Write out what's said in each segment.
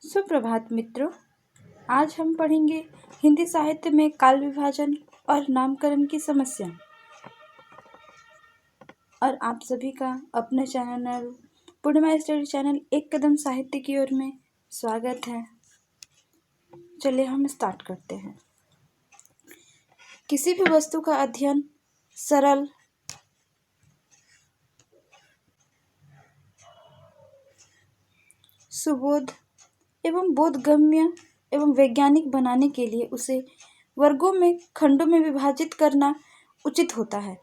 सुप्रभात मित्रों। आज हम पढ़ेंगे हिंदी साहित्य में काल विभाजन और नामकरण की समस्या। और आप सभी का अपने चैनल पूर्णिमा स्टडी चैनल एक कदम साहित्य की ओर में स्वागत है। चलिए हम स्टार्ट करते हैं। किसी भी वस्तु का अध्ययन सरल, सुबोध एवं बोधगम्य एवं वैज्ञानिक बनाने के लिए उसे वर्गों में खंडों में विभाजित करना उचित होता है।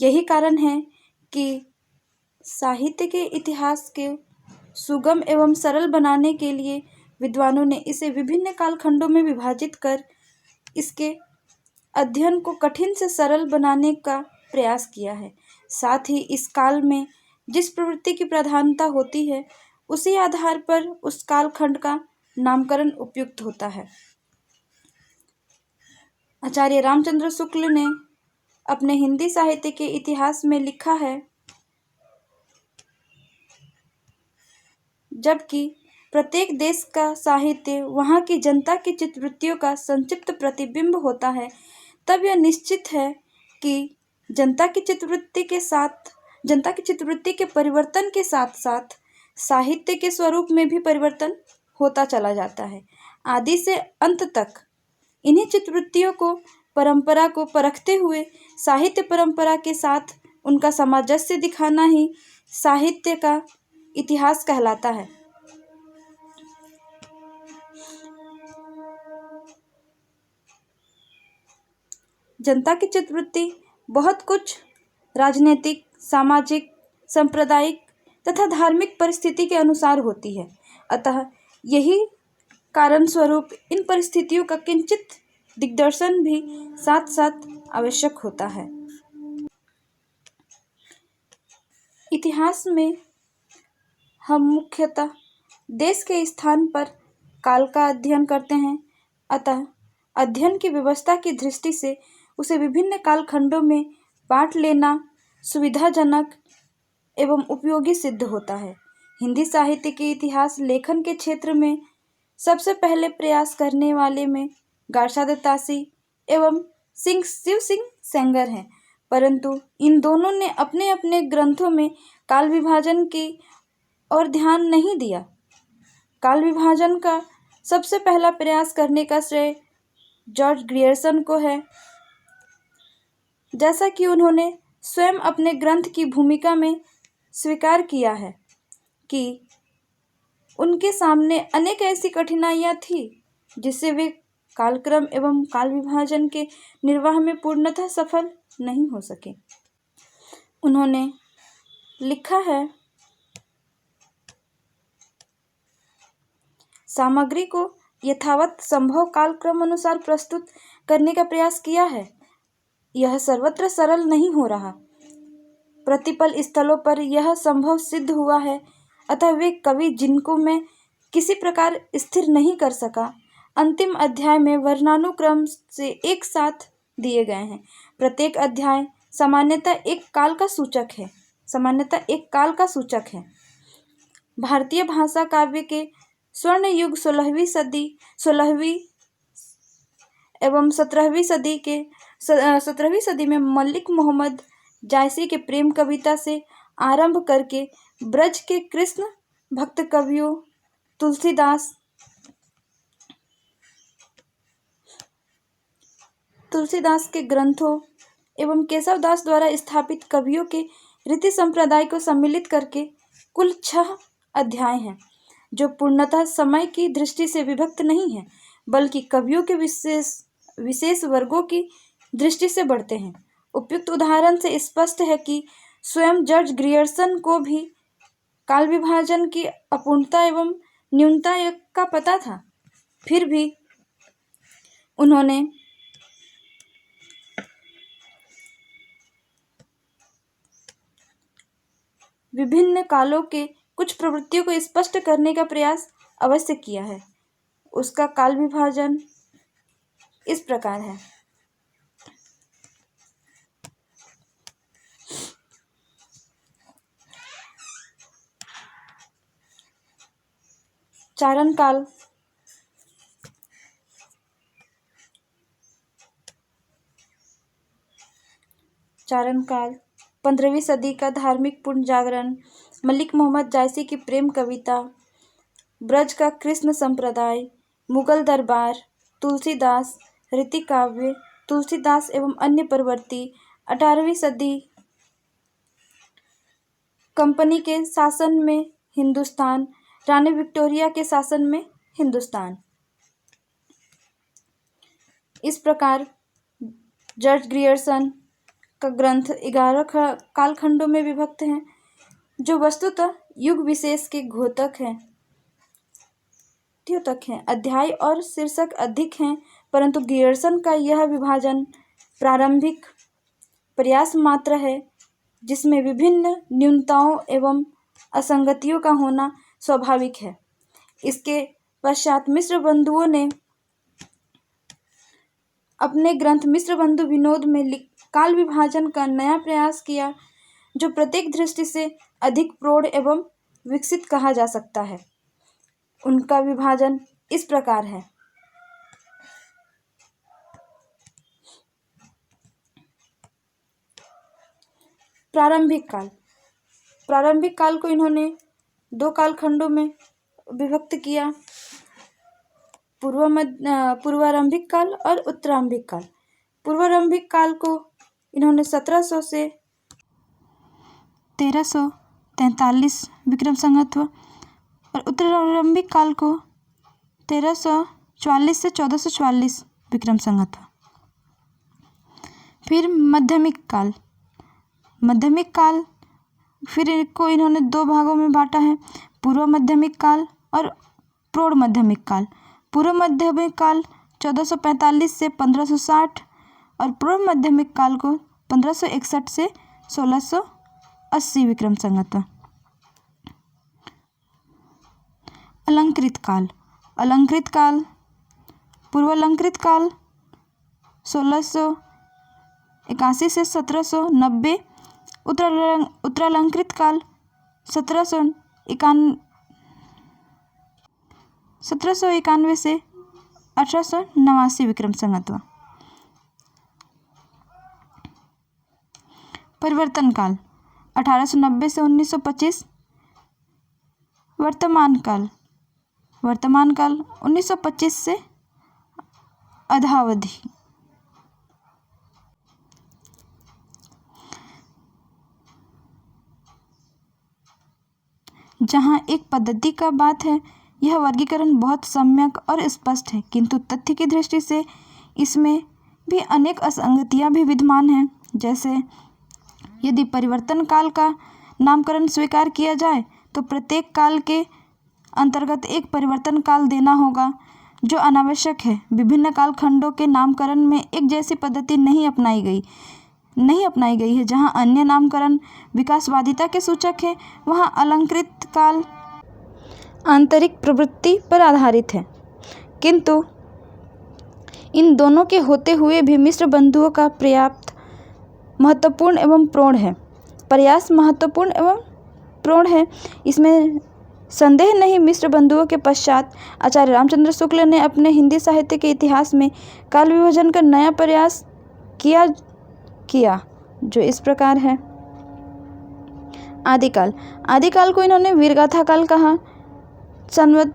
यही कारण है कि साहित्य के इतिहास के सुगम एवं सरल बनाने के लिए विद्वानों ने इसे विभिन्न कालखंडों में विभाजित कर इसके अध्ययन को कठिन से सरल बनाने का प्रयास किया है। साथ ही इस काल में जिस प्रवृत्ति की प्रधानता होती है उसी आधार पर उस कालखंड का नामकरण उपयुक्त होता है। आचार्य रामचंद्र शुक्ल ने अपने हिंदी साहित्य के इतिहास में लिखा है, जबकि प्रत्येक देश का साहित्य वहाँ की जनता की चित्तवृत्तियों का संक्षिप्त प्रतिबिंब होता है, तब यह निश्चित है कि जनता की चित्तवृत्ति के परिवर्तन के साथ साथ साहित्य के स्वरूप में भी परिवर्तन होता चला जाता है। आदि से अंत तक इन्हीं चित्तवृत्तियों को परंपरा को परखते हुए साहित्य परंपरा के साथ उनका सामंजस्य दिखाना ही साहित्य का इतिहास कहलाता है। जनता की चित्तवृत्ति बहुत कुछ राजनीतिक, सामाजिक, सांप्रदायिक तथा धार्मिक परिस्थिति के अनुसार होती है। अतः यही कारण स्वरूप इन परिस्थितियों का किंचित दिग्दर्शन भी साथ साथ आवश्यक होता है। इतिहास में हम मुख्यतः देश के स्थान पर काल का अध्ययन करते हैं। अतः अध्ययन की व्यवस्था की दृष्टि से उसे विभिन्न कालखंडों में बांट लेना सुविधाजनक एवं उपयोगी सिद्ध होता है। हिंदी साहित्य के इतिहास लेखन के क्षेत्र में सबसे पहले प्रयास करने वाले में गारसाद तासी एवं शिव सिंह सेंगर हैं, परंतु इन दोनों ने अपने अपने ग्रंथों में काल विभाजन की और ध्यान नहीं दिया। काल विभाजन का सबसे पहला प्रयास करने का श्रेय जॉर्ज ग्रियर्सन को है, जैसा कि उन्होंने स्वयं अपने ग्रंथ की भूमिका में स्वीकार किया है कि उनके सामने अनेक ऐसी कठिनाइयाँ थी जिससे वे कालक्रम एवं काल विभाजन के निर्वाह में पूर्णतः सफल नहीं हो सके। उन्होंने लिखा है, सामग्री को यथावत संभव कालक्रम अनुसार प्रस्तुत करने का प्रयास किया है। यह सर्वत्र सरल नहीं हो रहा। प्रतिपल स्थलों पर यह संभव सिद्ध हुआ है। अतः वे कवि जिनको मैं किसी प्रकार स्थिर नहीं कर सका, अंतिम अध्याय में वर्णानुक्रम से एक साथ दिए गए हैं। प्रत्येक अध्याय सामान्यतः एक काल का सूचक है। भारतीय भाषा काव्य के स्वर्ण युग 16वीं एवं 17वीं सदी में मलिक मोहम्मद जायसी के प्रेम कविता से आरंभ करके ब्रज के कृष्ण भक्त कवियों तुलसीदास के ग्रंथों एवं केशवदास द्वारा स्थापित कवियों के रीति संप्रदाय को सम्मिलित करके कुल 6 अध्याय हैं, जो पूर्णतः समय की दृष्टि से विभक्त नहीं है, बल्कि कवियों के विशेष वर्गों की दृष्टि से बढ़ते हैं। उपयुक्त उदाहरण से स्पष्ट है कि स्वयं जॉर्ज ग्रियर्सन को भी काल विभाजन की अपूर्णता एवं न्यूनता का पता था। फिर भी उन्होंने विभिन्न कालों के कुछ प्रवृत्तियों को स्पष्ट करने का प्रयास अवश्य किया है। उसका काल विभाजन इस प्रकार है। चारण काल 15वीं सदी का धार्मिक पुनर्जागरण, मलिक मोहम्मद जायसी की प्रेम कविता, ब्रज का कृष्ण संप्रदाय, मुगल दरबार, तुलसीदास, रीतिकाव्य, तुलसीदास एवं अन्य प्रवृत्ति, 18वीं सदी कंपनी के शासन में हिंदुस्तान, रानी विक्टोरिया के शासन में हिंदुस्तान। इस प्रकार जॉर्ज ग्रियर्सन का ग्रंथ 11 कालखंडों में विभक्त हैं, जो वस्तुतः युग विशेष के द्योतक हैं। अध्याय और शीर्षक अधिक हैं, परंतु ग्रियर्सन का यह विभाजन प्रारंभिक प्रयास मात्र है, जिसमें विभिन्न न्यूनताओं एवं असंगतियों का होना स्वाभाविक है। इसके पश्चात मिश्र बंधुओं ने अपने ग्रंथ मिश्र बंधु विनोद में काल विभाजन का नया प्रयास किया, जो प्रत्येक दृष्टि से अधिक प्रौढ़ एवं विकसित कहा जा सकता है। उनका विभाजन इस प्रकार है। प्रारंभिक काल को इन्होंने 2 कालखंडों में विभक्त किया, पूर्वारंभिक काल और उत्तरारंभिक काल। पूर्वारंभिक काल को इन्होंने 1700 से 1343 विक्रम संवत और उत्तरारंभिक काल को 1344 से 1444 विक्रम संवत। फिर माध्यमिक काल फिर को इन्होंने 2 भागों में बांटा है, पूर्व माध्यमिक काल और प्रौढ़ माध्यमिक काल। पूर्व माध्यमिक काल 1445 से 1560 और प्रौढ़ माध्यमिक काल को 1561 से 1680 विक्रम संवत। अलंकृत काल पूर्वालंकृत काल 1681 से 1790, उत्तरालंकृत काल 1791 से 1889 विक्रम संवत। परिवर्तन काल 1890 से 1925। वर्तमान काल 1925 से अद्यावधि। जहाँ एक पद्धति का बात है, यह वर्गीकरण बहुत सम्यक और स्पष्ट है, किंतु तथ्य की दृष्टि से इसमें भी अनेक असंगतियाँ भी विद्यमान हैं। जैसे यदि परिवर्तन काल का नामकरण स्वीकार किया जाए तो प्रत्येक काल के अंतर्गत एक परिवर्तन काल देना होगा, जो अनावश्यक है। विभिन्न कालखंडों के नामकरण में एक जैसी पद्धति नहीं अपनाई गई है। जहाँ अन्य नामकरण विकासवादिता के सूचक है, वहाँ अलंकृत काल आंतरिक प्रवृत्ति पर आधारित है। किंतु इन दोनों के होते हुए भी मिश्र बंधुओं का प्रयास महत्वपूर्ण एवं प्रौढ़ है, इसमें संदेह नहीं। मिश्र बंधुओं के पश्चात आचार्य रामचंद्र शुक्ल ने अपने हिंदी साहित्य के इतिहास में काल विभाजन का नया प्रयास किया, जो इस प्रकार है। आदिकाल को इन्होंने वीरगाथा काल कहा। संवत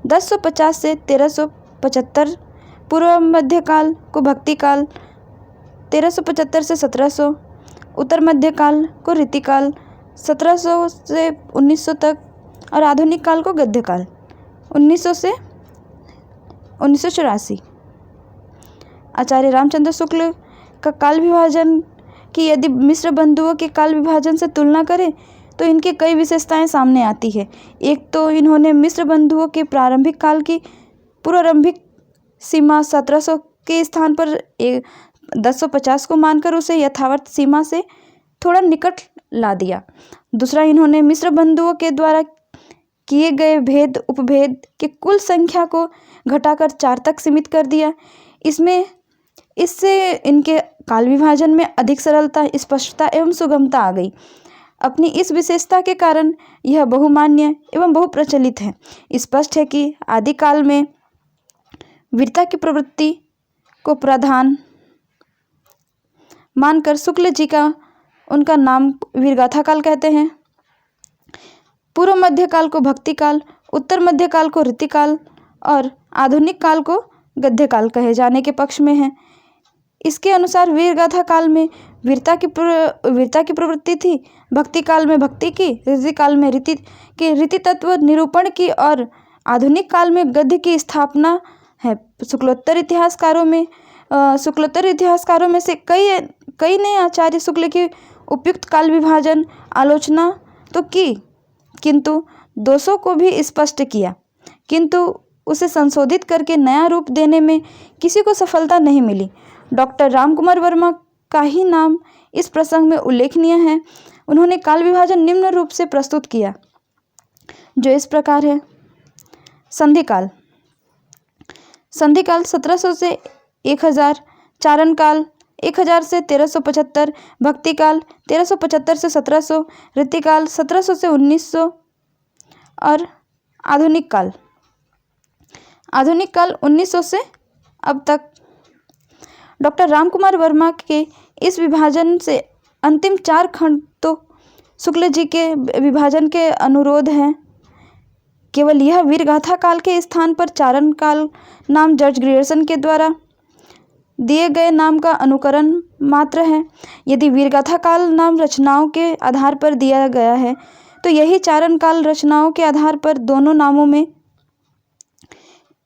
1050 से 1375। पूर्व मध्यकाल को भक्ति काल 1375 से 1700। उत्तर मध्यकाल को रीतिकाल 1700 से 1900 तक और आधुनिक काल को गद्य काल 1900 से 1984। आचार्य रामचंद्र शुक्ल का काल विभाजन की यदि मिश्र बंधुओं के काल विभाजन से तुलना करें तो इनके कई विशेषताएं सामने आती है। एक तो इन्होंने मिश्र बंधुओं के प्रारंभिक काल की पूर्वारंभिक सीमा 1700 के स्थान पर 1050 को मानकर उसे यथावत सीमा से थोड़ा निकट ला दिया। दूसरा, इन्होंने मिश्र बंधुओं के द्वारा किए गए भेद उपभेद के कुल संख्या को घटाकर 4 तक सीमित कर दिया। इससे इनके काल विभाजन में अधिक सरलता, स्पष्टता एवं सुगमता आ गई। अपनी इस विशेषता के कारण यह बहुमान्य एवं बहुप्रचलित है। स्पष्ट है कि आदिकाल में वीरता की प्रवृत्ति को प्रधान मानकर शुक्ल जी का उनका नाम वीरगाथा काल कहते हैं। पूर्व मध्य काल को भक्ति काल, उत्तर मध्य काल को रीति काल और आधुनिक काल को गद्य काल कहे जाने के पक्ष में है। इसके अनुसार वीरगाथा काल में वीरता की प्रवृत्ति थी, भक्ति काल में भक्ति की, रीति काल में रीति तत्व निरूपण की और आधुनिक काल में गद्य की स्थापना है। शुक्लोत्तर इतिहासकारों में से कई ने आचार्य शुक्ल की उपयुक्त काल विभाजन आलोचना तो की, किंतु दोषों को भी स्पष्ट किया, किंतु उसे संशोधित करके नया रूप देने में किसी को सफलता नहीं मिली। डॉक्टर रामकुमार वर्मा का ही नाम इस प्रसंग में उल्लेखनीय है। उन्होंने काल विभाजन निम्न रूप से प्रस्तुत किया, जो इस प्रकार है। संधिकाल 1700 से 1000, चारणकाल 1000 से 1375, भक्तिकाल 1375 से 1700, रीतिकाल 1700 से 1900 और आधुनिक काल 1900 से अब तक। डॉक्टर रामकुमार वर्मा के इस विभाजन से अंतिम 4 खंड तो शुक्ल जी के विभाजन के अनुरोध हैं। केवल यह वीरगाथा काल के स्थान पर चारण काल नाम जॉर्ज ग्रियर्सन के द्वारा दिए गए नाम का अनुकरण मात्र है। यदि वीरगाथा काल नाम रचनाओं के आधार पर दिया गया है तो यही चारण काल रचनाओं के आधार पर दोनों नामों में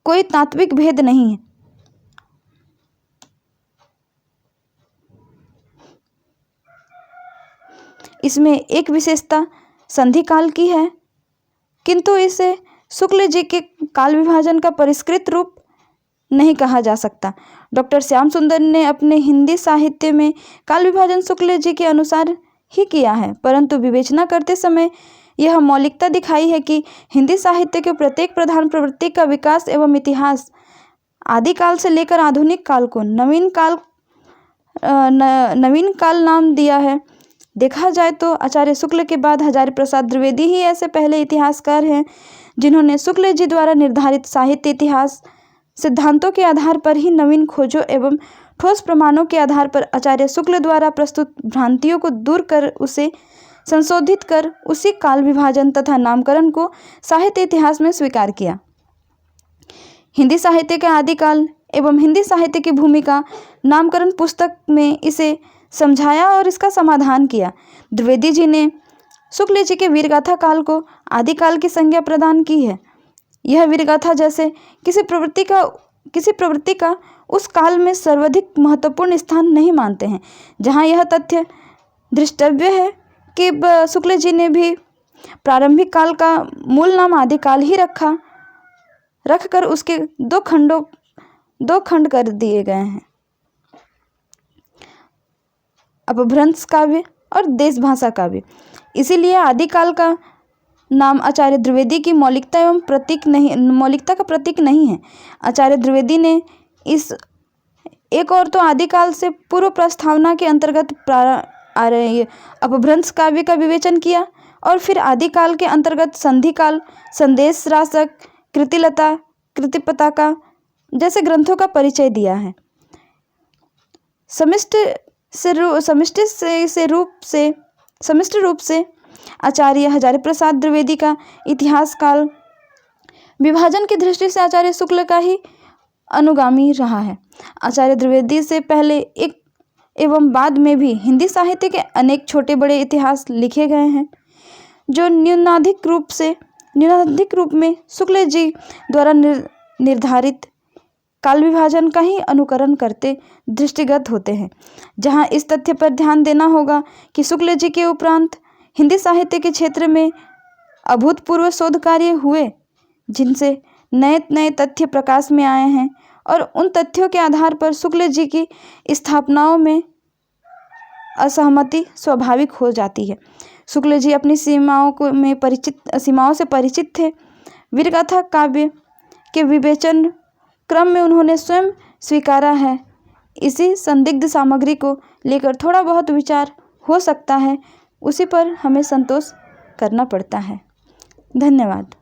कोई तात्विक भेद नहीं है। इसमें एक विशेषता संधि काल की है, किंतु इसे शुक्ल जी के काल विभाजन का परिष्कृत रूप नहीं कहा जा सकता। डॉक्टर श्याम सुंदर ने अपने हिंदी साहित्य में काल विभाजन शुक्ल जी के अनुसार ही किया है, परंतु विवेचना करते समय यह मौलिकता दिखाई है कि हिंदी साहित्य के प्रत्येक प्रधान प्रवृत्ति का विकास एवं इतिहास आदिकाल से लेकर आधुनिक काल को नवीन काल नाम दिया है। देखा जाए तो आचार्य शुक्ल के बाद हजारी प्रसाद द्विवेदी ही ऐसे पहले इतिहासकार हैं जिन्होंने शुक्ल जी द्वारा निर्धारित साहित्य इतिहास सिद्धांतों के आधार पर ही नवीन खोजों एवं ठोस प्रमाणों के आधार पर आचार्य शुक्ल द्वारा प्रस्तुत भ्रांतियों को दूर कर उसे संशोधित कर उसी काल विभाजन तथा नामकरण को साहित्य इतिहास में स्वीकार किया। हिंदी साहित्य के आदिकाल एवं हिंदी साहित्य की भूमिका नामकरण पुस्तक में इसे समझाया और इसका समाधान किया। द्विवेदी जी ने शुक्ल जी के वीरगाथा काल को आदिकाल की संज्ञा प्रदान की है। यह वीरगाथा जैसे किसी प्रवृत्ति का उस काल में सर्वाधिक महत्वपूर्ण स्थान नहीं मानते हैं। जहाँ यह तथ्य दृष्टव्य है कि शुक्ल जी ने भी प्रारंभिक काल का मूल नाम आदिकाल ही रखकर उसके दो खंड कर दिए गए हैं, अपभ्रंश काव्य और देशभाषा काव्य। इसीलिए आदिकाल का नाम आचार्य द्विवेदी की मौलिकता का प्रतीक नहीं है। आचार्य द्विवेदी ने इस एक और तो आदिकाल से पूर्व प्रस्तावना के अंतर्गत अपभ्रंश काव्य का विवेचन किया और फिर आदिकाल के अंतर्गत संधि काल, संदेश रासक, कृतिलता, कृतिपताका जैसे ग्रंथों का परिचय दिया है। समष्टि रूप से आचार्य हजारी प्रसाद द्विवेदी का इतिहास काल विभाजन की दृष्टि से आचार्य शुक्ल का ही अनुगामी रहा है। आचार्य द्विवेदी से पहले एवं बाद में भी हिंदी साहित्य के अनेक छोटे बड़े इतिहास लिखे गए हैं जो न्यूनाधिक रूप में शुक्ल जी द्वारा निर्धारित काल विभाजन का ही अनुकरण करते दृष्टिगत होते हैं। जहां इस तथ्य पर ध्यान देना होगा कि शुक्ल जी के उपरांत हिंदी साहित्य के क्षेत्र में अभूतपूर्व शोध कार्य हुए जिनसे नए नए तथ्य प्रकाश में आए हैं और उन तथ्यों के आधार पर शुक्ल जी की स्थापनाओं में असहमति स्वाभाविक हो जाती है। शुक्ल जी अपनी सीमाओं से परिचित थे। वीरगाथा काव्य के विवेचन क्रम में उन्होंने स्वयं स्वीकारा है। इसी संदिग्ध सामग्री को लेकर थोड़ा बहुत विचार हो सकता है। उसी पर हमें संतोष करना पड़ता है। धन्यवाद।